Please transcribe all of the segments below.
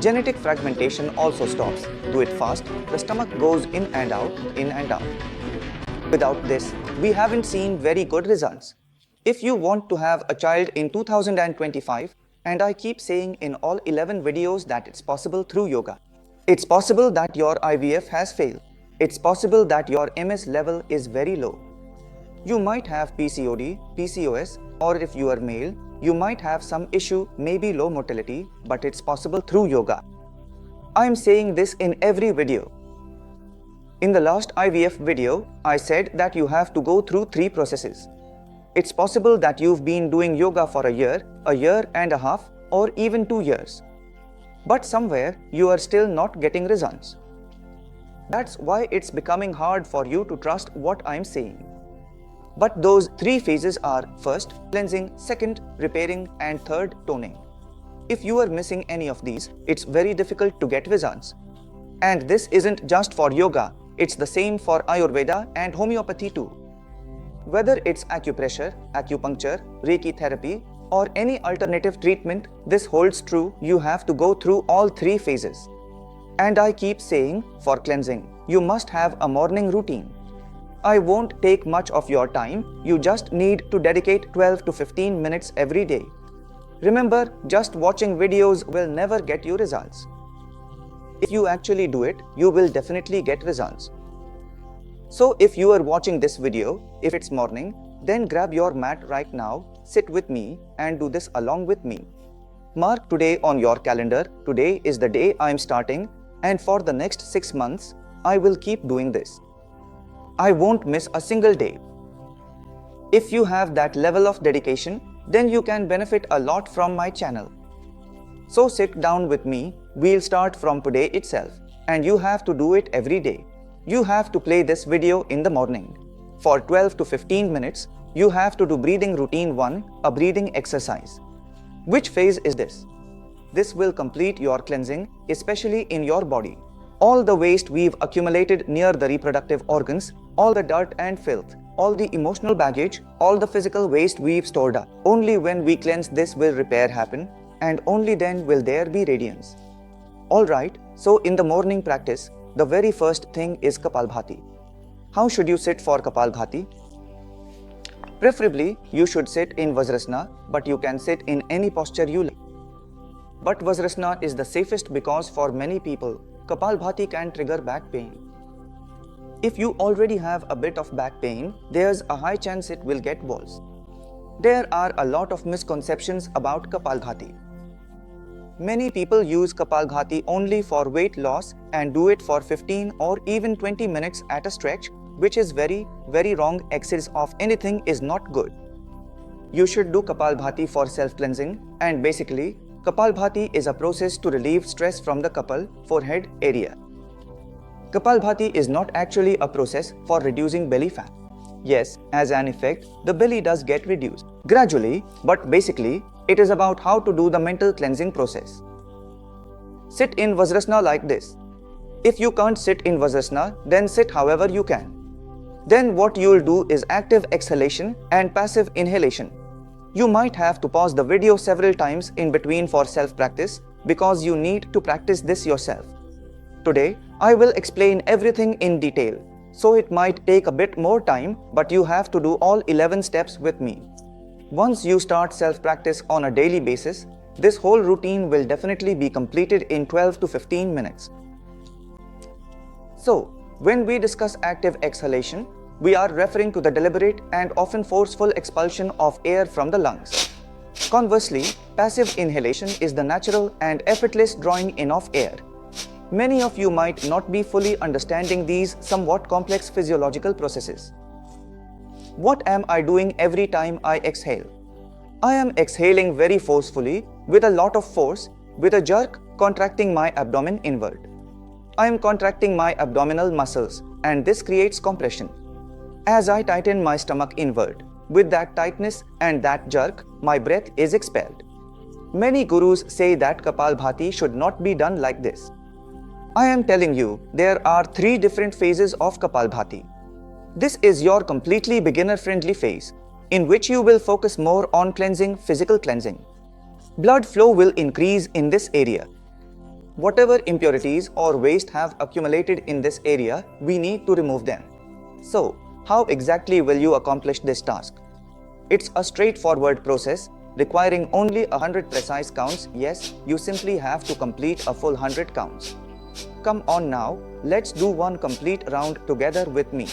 Genetic fragmentation also stops. Do it fast, the stomach goes in and out, in and out. Without this, we haven't seen very good results. If you want to have a child in 2025, and I keep saying in all 11 videos that it's possible through yoga. It's possible that your IVF has failed. It's possible that your MS level is very low. You might have PCOD, PCOS, or if you are male, you might have some issue, maybe low motility, but it's possible through yoga. I am saying this in every video. In the last IVF video, I said that you have to go through 3 processes. It's possible that you've been doing yoga for a year and a half, or even 2 years. But somewhere, you are still not getting results. That's why it's becoming hard for you to trust what I'm saying. But those 3 phases are: first, cleansing; second, repairing; and third, toning. If you are missing any of these, it's very difficult to get results. And this isn't just for yoga, it's the same for Ayurveda and homeopathy too. Whether it's acupressure, acupuncture, Reiki therapy, or any alternative treatment, this holds true. You have to go through all 3 phases. And I keep saying, for cleansing, you must have a morning routine. I won't take much of your time, you just need to dedicate 12 to 15 minutes every day. Remember, just watching videos will never get you results. If you actually do it, you will definitely get results. So if you are watching this video, if it's morning, then grab your mat right now, sit with me, and do this along with me. Mark today on your calendar. Today is the day I'm starting, and for the next 6 months, I will keep doing this. I won't miss a single day. If you have that level of dedication, then you can benefit a lot from my channel. So sit down with me, we'll start from today itself, and you have to do it every day. You have to play this video in the morning. For 12 to 15 minutes, you have to do breathing routine 1, a breathing exercise. Which phase is this? This will complete your cleansing, especially in your body. All the waste we've accumulated near the reproductive organs, all the dirt and filth, all the emotional baggage, all the physical waste we've stored up. Only when we cleanse this will repair happen, and only then will there be radiance. Alright, so in the morning practice, the very first thing is Kapalbhati. How should you sit for Kapalbhati? Preferably, you should sit in Vajrasana, but you can sit in any posture you like. But Vajrasana is the safest because for many people, Kapalbhati can trigger back pain. If you already have a bit of back pain, there's a high chance it will get worse. There are a lot of misconceptions about Kapalbhati. Many people use Kapalbhati only for weight loss and do it for 15 or even 20 minutes at a stretch, which is very, very wrong. Excess of anything is not good. You should do Kapalbhati for self-cleansing, and basically, Kapalbhati is a process to relieve stress from the kapal, forehead area. Kapalbhati is not actually a process for reducing belly fat. Yes, as an effect, the belly does get reduced gradually, but basically, it is about how to do the mental cleansing process. Sit in Vajrasana like this. If you can't sit in Vajrasana, then sit however you can. Then what you'll do is active exhalation and passive inhalation. You might have to pause the video several times in between for self-practice because you need to practice this yourself. Today, I will explain everything in detail, so it might take a bit more time, but you have to do all 11 steps with me. Once you start self-practice on a daily basis, this whole routine will definitely be completed in 12 to 15 minutes. So, when we discuss active exhalation, we are referring to the deliberate and often forceful expulsion of air from the lungs. Conversely, passive inhalation is the natural and effortless drawing in of air. Many of you might not be fully understanding these somewhat complex physiological processes. What am I doing every time I exhale? I am exhaling very forcefully, with a lot of force, with a jerk, contracting my abdomen inward. I am contracting my abdominal muscles, and this creates compression. As I tighten my stomach inward, with that tightness and that jerk, my breath is expelled. Many gurus say that Kapalbhati should not be done like this. I am telling you, there are 3 different phases of Kapalbhati. This is your completely beginner-friendly phase, in which you will focus more on cleansing, physical cleansing. Blood flow will increase in this area. Whatever impurities or waste have accumulated in this area, we need to remove them. So, how exactly will you accomplish this task? It's a straightforward process requiring only 100 precise counts. Yes, you simply have to complete a full 100 counts. Come on now, let's do one complete round together with me.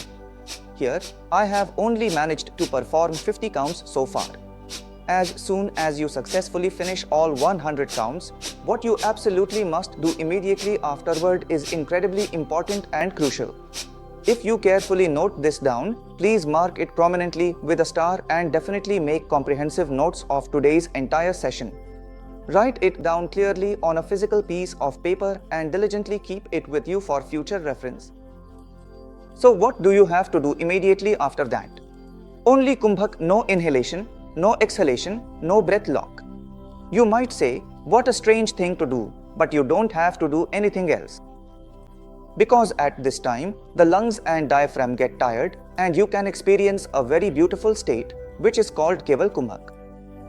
Here, I have only managed to perform 50 counts so far. As soon as you successfully finish all 100 counts, what you absolutely must do immediately afterward is incredibly important and crucial. If you carefully note this down, please mark it prominently with a star and definitely make comprehensive notes of today's entire session. Write it down clearly on a physical piece of paper and diligently keep it with you for future reference. So what do you have to do immediately after that? Only kumbhak, no inhalation, no exhalation, no breath lock. You might say, what a strange thing to do, but you don't have to do anything else. Because at this time, the lungs and diaphragm get tired and you can experience a very beautiful state which is called keval kumbhak.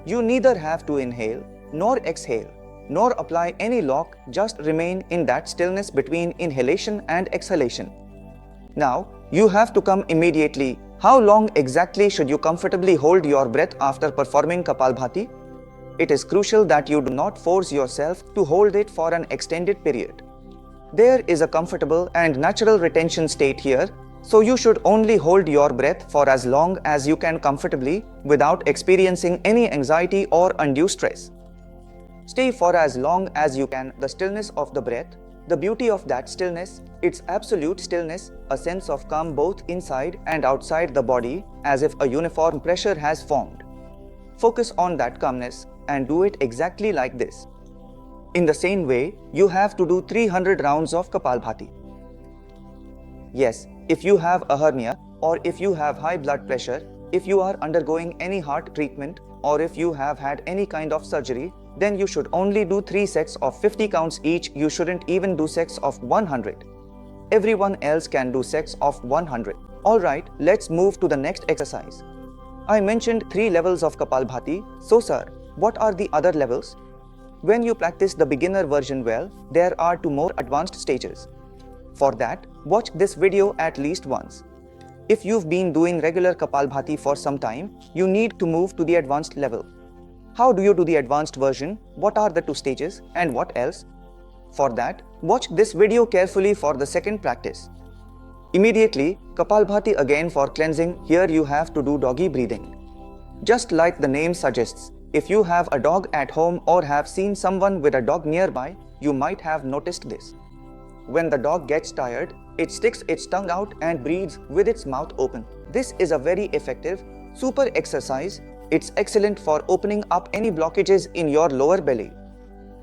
You neither have to inhale, nor exhale, nor apply any lock, just remain in that stillness between inhalation and exhalation. Now, you have to come immediately. How long exactly should you comfortably hold your breath after performing Kapalbhati? It is crucial that you do not force yourself to hold it for an extended period. There is a comfortable and natural retention state here, so you should only hold your breath for as long as you can comfortably without experiencing any anxiety or undue stress. Stay for as long as you can. The stillness of the breath, the beauty of that stillness, its absolute stillness, a sense of calm both inside and outside the body, as if a uniform pressure has formed. Focus on that calmness and do it exactly like this. In the same way, you have to do 300 rounds of Kapalbhati. Yes, if you have a hernia, or if you have high blood pressure, if you are undergoing any heart treatment, or if you have had any kind of surgery, then you should only do 3 sets of 50 counts each. You shouldn't even do sets of 100. Everyone else can do sets of 100. Alright, let's move to the next exercise. I mentioned 3 levels of Kapalbhati. So sir, what are the other levels? When you practice the beginner version well, there are 2 more advanced stages. For that, watch this video at least once. If you've been doing regular Kapalbhati for some time, you need to move to the advanced level. How do you do the advanced version? What are the 2 stages and what else? For that, watch this video carefully for the second practice. Immediately, Kapalbhati again for cleansing. Here you have to do doggy breathing. Just like the name suggests, if you have a dog at home or have seen someone with a dog nearby, you might have noticed this. When the dog gets tired, it sticks its tongue out and breathes with its mouth open. This is a very effective, super exercise. It's excellent for opening up any blockages in your lower belly.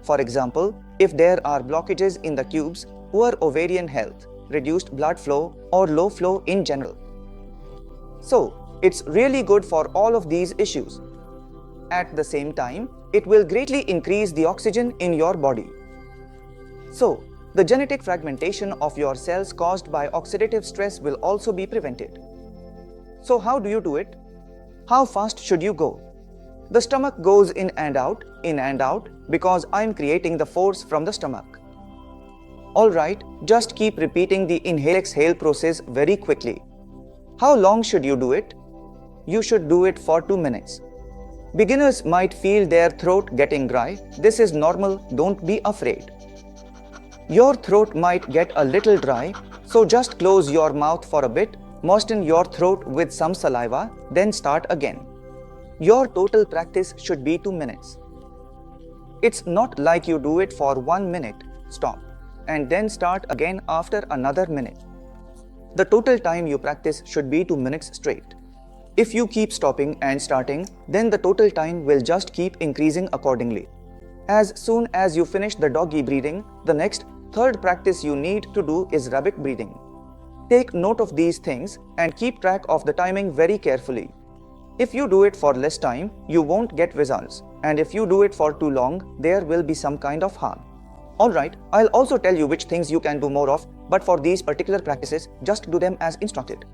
For example, if there are blockages in the tubes, poor ovarian health, reduced blood flow, or low flow in general. So, it's really good for all of these issues. At the same time, it will greatly increase the oxygen in your body. So, the genetic fragmentation of your cells caused by oxidative stress will also be prevented. So how do you do it? How fast should you go? The stomach goes in and out, because I'm creating the force from the stomach. Alright, just keep repeating the inhale-exhale process very quickly. How long should you do it? You should do it for 2 minutes. Beginners might feel their throat getting dry. This is normal, don't be afraid. Your throat might get a little dry, so just close your mouth for a bit, moisten your throat with some saliva, then start again. Your total practice should be 2 minutes. It's not like you do it for 1 minute, stop, and then start again after another minute. The total time you practice should be 2 minutes straight. If you keep stopping and starting, then the total time will just keep increasing accordingly. As soon as you finish the doggy breathing, the next, third practice you need to do is rabbit breathing. Take note of these things and keep track of the timing very carefully. If you do it for less time, you won't get results, and if you do it for too long, there will be some kind of harm. Alright, I'll also tell you which things you can do more of, but for these particular practices, just do them as instructed.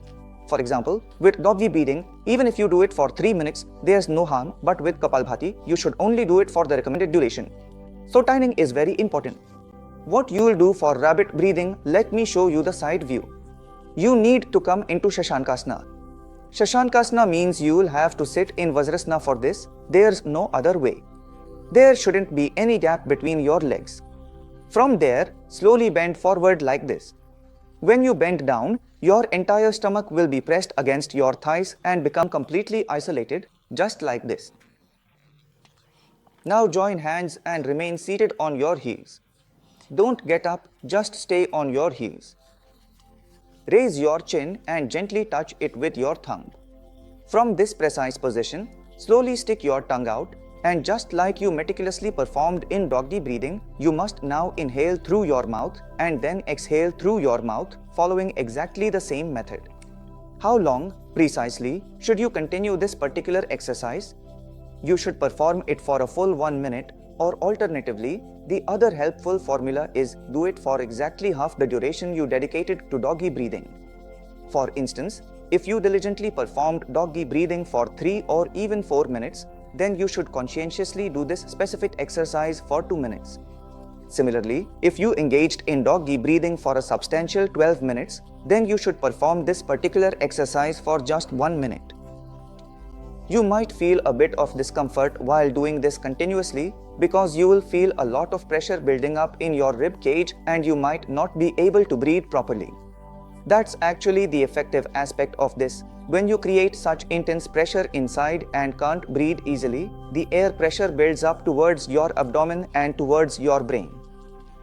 For example, with doggy breathing, even if you do it for 3 minutes, there's no harm, but with Kapalbhati, you should only do it for the recommended duration. So timing is very important. What you will do for rabbit breathing, let me show you the side view. You need to come into Shashankasana. Shashankasana means you will have to sit in Vajrasana for this. There's no other way. There shouldn't be any gap between your legs. From there, slowly bend forward like this. When you bend down, your entire stomach will be pressed against your thighs and become completely isolated, just like this. Now join hands and remain seated on your heels. Don't get up, just stay on your heels. Raise your chin and gently touch it with your thumb. From this precise position, slowly stick your tongue out, and just like you meticulously performed in doggy breathing, you must now inhale through your mouth and then exhale through your mouth, following exactly the same method. How long, precisely, should you continue this particular exercise? You should perform it for a full 1 minute, or alternatively, the other helpful formula is do it for exactly half the duration you dedicated to doggy breathing. For instance, if you diligently performed doggy breathing for 3 or even 4 minutes, then you should conscientiously do this specific exercise for 2 minutes. Similarly, if you engaged in doggy breathing for a substantial 12 minutes, then you should perform this particular exercise for just 1 minute. You might feel a bit of discomfort while doing this continuously because you will feel a lot of pressure building up in your rib cage and you might not be able to breathe properly. That's actually the effective aspect of this. When you create such intense pressure inside and can't breathe easily, the air pressure builds up towards your abdomen and towards your brain.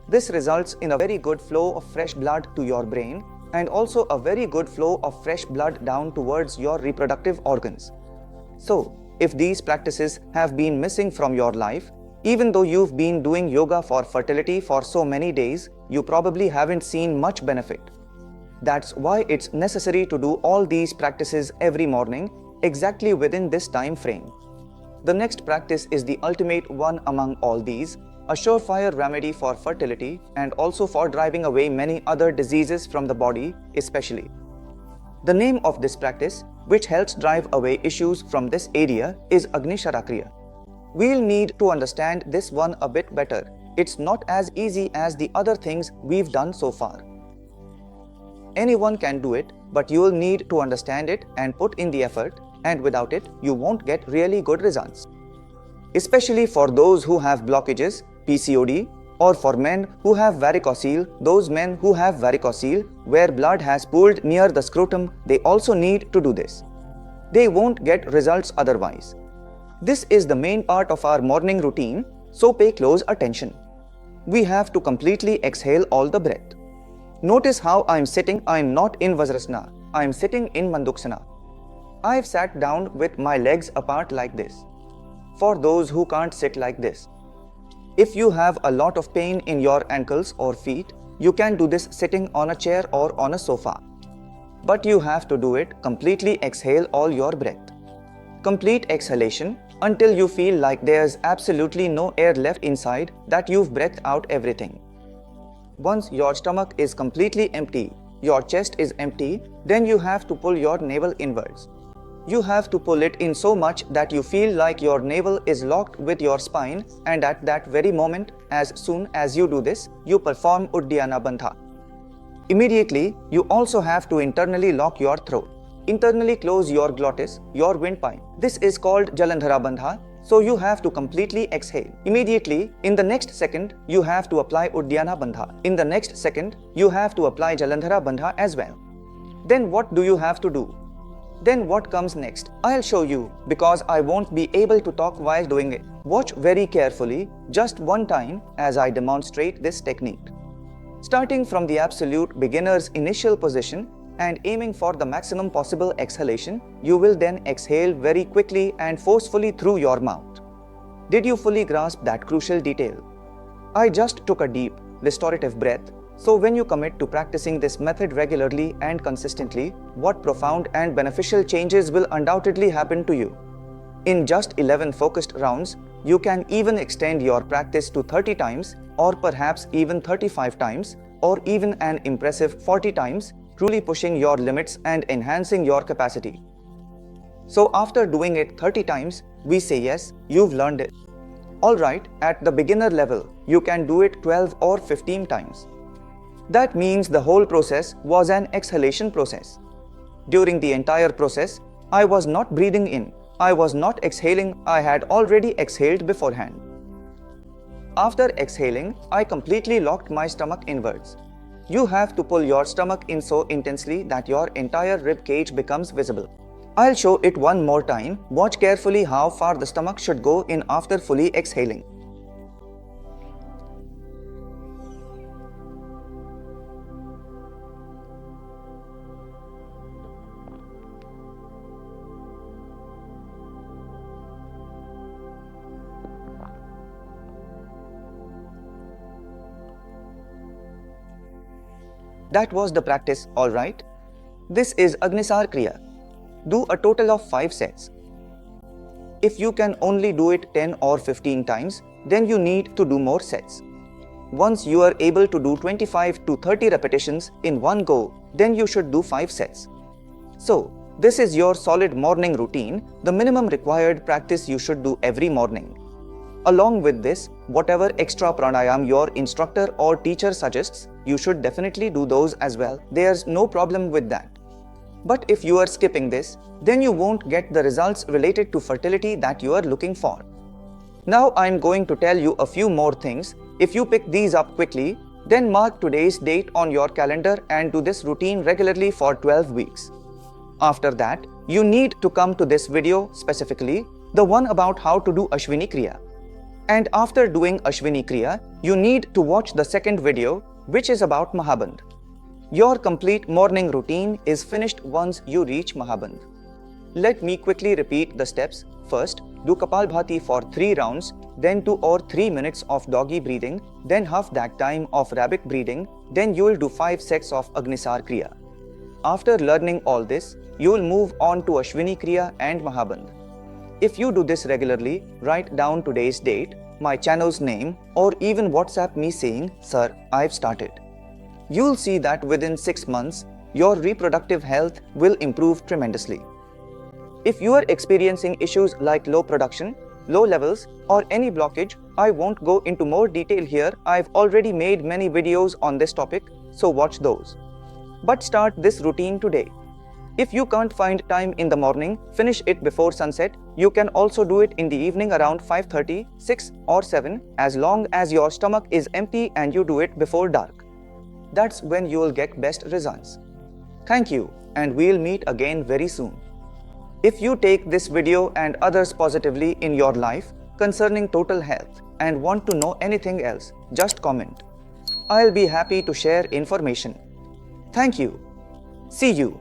This results in a very good flow of fresh blood to your brain and also a very good flow of fresh blood down towards your reproductive organs. So, if these practices have been missing from your life, even though you've been doing yoga for fertility for so many days, you probably haven't seen much benefit. That's why it's necessary to do all these practices every morning, exactly within this time frame. The next practice is the ultimate one among all these, a surefire remedy for fertility and also for driving away many other diseases from the body, especially. The name of this practice, which helps drive away issues from this area, is Agnishtara Kriya. We'll need to understand this one a bit better. It's not as easy as the other things we've done so far. Anyone can do it, but you'll need to understand it and put in the effort, and without it, you won't get really good results. Especially for those who have blockages, PCOD, or for men who have varicocele, those men who have varicocele, where blood has pooled near the scrotum, they also need to do this. They won't get results otherwise. This is the main part of our morning routine, so pay close attention. We have to completely exhale all the breath. Notice how I'm sitting. I'm not in Vajrasana. I'm sitting in Manduksana. I've sat down with my legs apart like this. For those who can't sit like this, if you have a lot of pain in your ankles or feet, you can do this sitting on a chair or on a sofa. But you have to do it completely exhale all your breath. Complete exhalation until you feel like there's absolutely no air left inside, that you've breathed out everything. Once your stomach is completely empty, your chest is empty, then you have to pull your navel inwards. You have to pull it in so much that you feel like your navel is locked with your spine, and at that very moment, as soon as you do this, you perform Uddiyana Bandha. Immediately, you also have to internally lock your throat. Internally close your glottis, your windpipe. This is called Jalandhara Bandha. So you have to completely exhale. Immediately, in the next second, you have to apply Uddiyana Bandha. In the next second, you have to apply Jalandhara Bandha as well. Then what do you have to do? Then what comes next? I'll show you, because I won't be able to talk while doing it. Watch very carefully, just one time, as I demonstrate this technique. Starting from the absolute beginner's initial position, and aiming for the maximum possible exhalation, you will then exhale very quickly and forcefully through your mouth. Did you fully grasp that crucial detail? I just took a deep, restorative breath, so when you commit to practicing this method regularly and consistently, what profound and beneficial changes will undoubtedly happen to you. In just 11 focused rounds, you can even extend your practice to 30 times, or perhaps even 35 times, or even an impressive 40 times, truly pushing your limits and enhancing your capacity. So after doing it 30 times, we say yes, you've learned it. Alright, at the beginner level, you can do it 12 or 15 times. That means the whole process was an exhalation process. During the entire process, I was not breathing in, I was not exhaling, I had already exhaled beforehand. After exhaling, I completely locked my stomach inwards. You have to pull your stomach in so intensely that your entire rib cage becomes visible. I'll show it one more time. Watch carefully how far the stomach should go in after fully exhaling. That was the practice, alright? This is Agnisar Kriya. Do a total of 5 sets. If you can only do it 10 or 15 times, then you need to do more sets. Once you are able to do 25 to 30 repetitions in one go, then you should do 5 sets. So, this is your solid morning routine, the minimum required practice you should do every morning. Along with this, whatever extra pranayam your instructor or teacher suggests, you should definitely do those as well. There's no problem with that. But if you are skipping this, then you won't get the results related to fertility that you are looking for. Now I'm going to tell you a few more things. If you pick these up quickly, then mark today's date on your calendar and do this routine regularly for 12 weeks. After that, you need to come to this video specifically, the one about how to do Ashwini Kriya. And after doing Ashwini Kriya, you need to watch the second video, which is about Mahabandh. Your complete morning routine is finished once you reach Mahabandh. Let me quickly repeat the steps. First, do Kapalbhati for 3 rounds, then 2 or 3 minutes of doggy breathing, then half that time of rabbit breathing, then you will do 5 sets of Agnisar Kriya. After learning all this, you will move on to Ashwini Kriya and Mahabandh. If you do this regularly, write down today's date, my channel's name, or even WhatsApp me saying, "Sir, I've started." You'll see that within 6 months, your reproductive health will improve tremendously. If you are experiencing issues like low production, low levels, or any blockage, I won't go into more detail here. I've already made many videos on this topic, so watch those. But start this routine today. If you can't find time in the morning, finish it before sunset. You can also do it in the evening around 5:30, 6 or 7, as long as your stomach is empty and you do it before dark. That's when you will get best results. Thank you, and we'll meet again very soon. If you take this video and others positively in your life concerning total health and want to know anything else, just comment. I'll be happy to share information. Thank you. See you.